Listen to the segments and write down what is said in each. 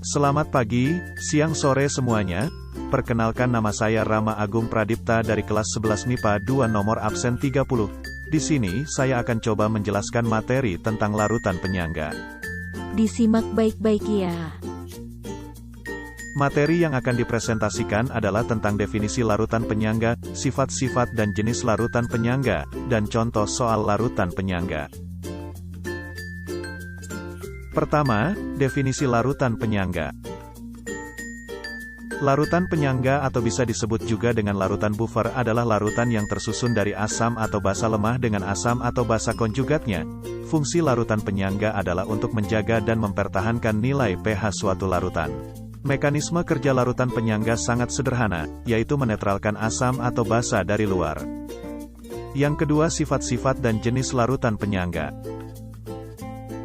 Selamat pagi, siang sore semuanya. Perkenalkan, nama saya Rama Agung Pradipta dari kelas 11 MIPA 2 nomor absen 30. Di sini, saya akan coba menjelaskan materi tentang larutan penyangga. Disimak baik-baik ya. Materi yang akan dipresentasikan adalah tentang definisi larutan penyangga, sifat-sifat dan jenis larutan penyangga, dan contoh soal larutan penyangga. Pertama, definisi larutan penyangga. Larutan penyangga atau bisa disebut juga dengan larutan buffer adalah larutan yang tersusun dari asam atau basa lemah dengan asam atau basa konjugatnya. Fungsi larutan penyangga adalah untuk menjaga dan mempertahankan nilai pH suatu larutan. Mekanisme kerja larutan penyangga sangat sederhana, yaitu menetralkan asam atau basa dari luar. Yang kedua, sifat-sifat dan jenis larutan penyangga.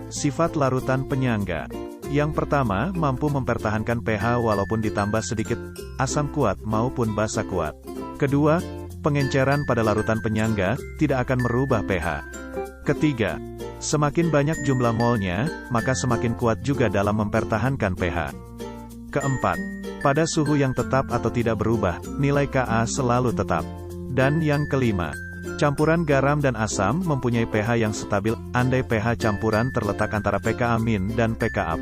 Sifat larutan penyangga. Yang pertama, mampu mempertahankan pH walaupun ditambah sedikit asam kuat maupun basa kuat. Kedua, pengenceran pada larutan penyangga tidak akan merubah pH. Ketiga, semakin banyak jumlah molnya, maka semakin kuat juga dalam mempertahankan pH. Keempat, pada suhu yang tetap atau tidak berubah, nilai Ka selalu tetap. Dan yang kelima, campuran garam dan asam mempunyai pH yang stabil, andai pH campuran terletak antara pKa- dan pKa+.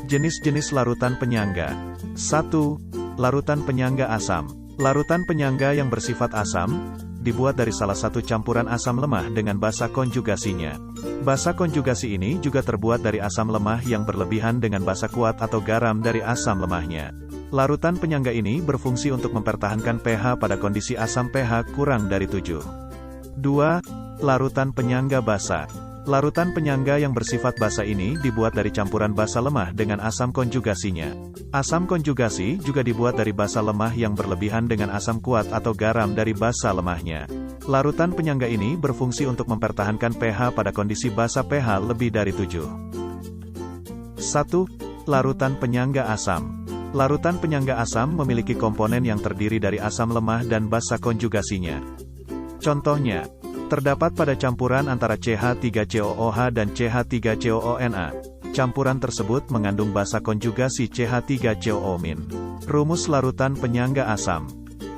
Jenis-jenis larutan penyangga. 1. Larutan penyangga asam. Larutan penyangga yang bersifat asam, dibuat dari salah satu campuran asam lemah dengan basa konjugasinya. Basa konjugasi ini juga terbuat dari asam lemah yang berlebihan dengan basa kuat atau garam dari asam lemahnya. Larutan penyangga ini berfungsi untuk mempertahankan pH pada kondisi asam pH kurang dari 7. 2. Larutan penyangga basa. Larutan penyangga yang bersifat basa ini dibuat dari campuran basa lemah dengan asam konjugasinya. Asam konjugasi juga dibuat dari basa lemah yang berlebihan dengan asam kuat atau garam dari basa lemahnya. Larutan penyangga ini berfungsi untuk mempertahankan pH pada kondisi basa pH lebih dari 7. 1. Larutan penyangga asam. Larutan penyangga asam memiliki komponen yang terdiri dari asam lemah dan basa konjugasinya. Contohnya, terdapat pada campuran antara CH3COOH dan CH3COONA. Campuran tersebut mengandung basa konjugasi CH3COO-. Rumus larutan penyangga asam.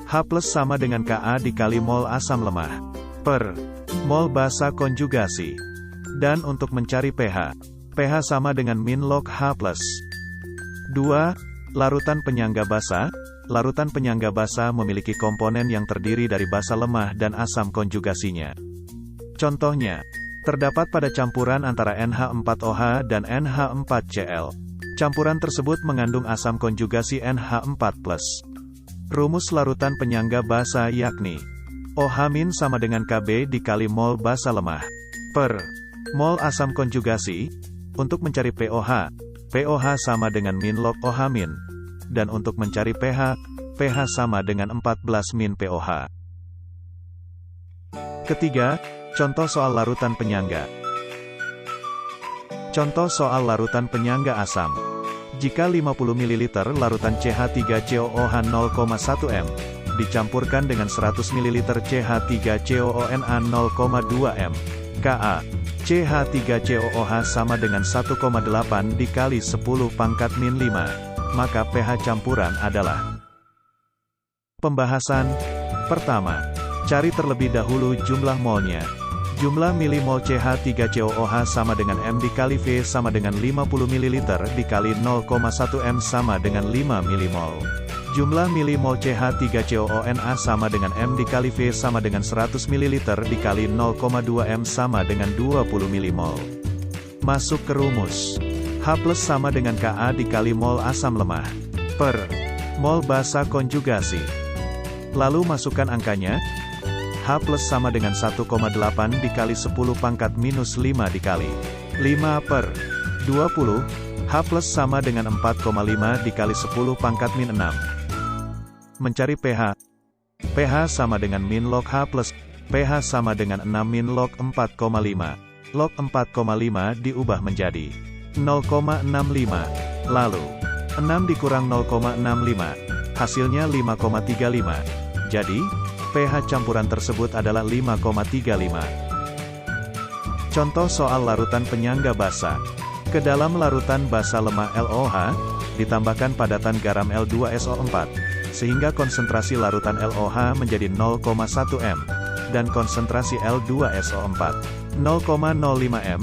H+ sama dengan Ka dikali mol asam lemah per mol basa konjugasi. Dan untuk mencari pH, pH sama dengan min log H+. 2. Larutan penyangga basa. Larutan penyangga basa memiliki komponen yang terdiri dari basa lemah dan asam konjugasinya. Contohnya, terdapat pada campuran antara NH4OH dan NH4Cl. Campuran tersebut mengandung asam konjugasi NH4+. Rumus larutan penyangga basa yakni OH- sama dengan Kb dikali mol basa lemah per mol asam konjugasi. Untuk mencari pOH, pOH sama dengan min log OH-. Dan untuk mencari pH, pH sama dengan 14 min pOH. Ketiga, contoh soal larutan penyangga. Contoh soal larutan penyangga asam. Jika 50 ml larutan CH3COOH 0,1 m, dicampurkan dengan 100 ml CH3COONA 0,2 m, Ka CH3COOH sama dengan 1,8 dikali 10 pangkat min 5. Maka pH campuran adalah. Pembahasan. Pertama, cari terlebih dahulu jumlah molnya. Jumlah milimol CH3COOH sama dengan M dikali V sama dengan 50 ml dikali 0,1 M sama dengan 5 milimol. Jumlah milimol CH3COONA sama dengan M dikali V sama dengan 100 ml dikali 0,2 M sama dengan 20 milimol. Masuk ke rumus. H+ sama dengan Ka dikali mol asam lemah per mol basa konjugasi. Lalu masukkan angkanya. H+ sama dengan 1,8 dikali 10 pangkat minus 5 dikali 5 per 20. H+ sama dengan 4,5 dikali 10 pangkat min 6. Mencari pH. pH sama dengan min log H+, pH sama dengan 6 min log 4,5. Log 4,5 diubah menjadi 0,65. Lalu, 6 dikurang 0,65. Hasilnya 5,35. Jadi, pH campuran tersebut adalah 5,35. Contoh soal larutan penyangga basa. Ke dalam larutan basa lemah LOH, ditambahkan padatan garam L2SO4, sehingga konsentrasi larutan LOH menjadi 0,1 m, dan konsentrasi L2SO4 0,05 m.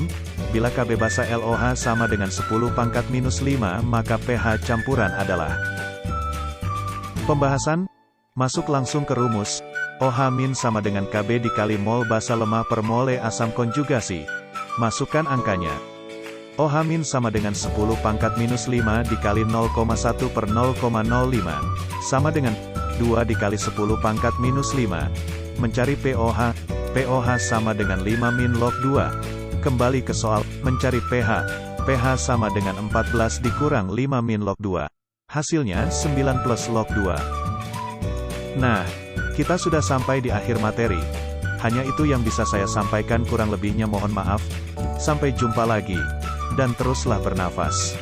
Bila Kb basa LOH sama dengan 10⁻⁵, maka pH campuran adalah. Pembahasan. Masuk langsung ke rumus. OH- sama dengan Kb dikali mol basa lemah per mole asam konjugasi. Masukkan angkanya. OH- sama dengan 10⁻⁵ dikali 0,1 per 0,05, sama dengan 2 dikali 10⁻⁵. Mencari pOH. pOH sama dengan 5 - log 2. Kembali ke soal, mencari pH. pH sama dengan 14 dikurang 5 - log 2. Hasilnya 9 plus log 2. Nah, kita sudah sampai di akhir materi. Hanya itu yang bisa saya sampaikan, kurang lebihnya mohon maaf. Sampai jumpa lagi. Dan teruslah bernafas.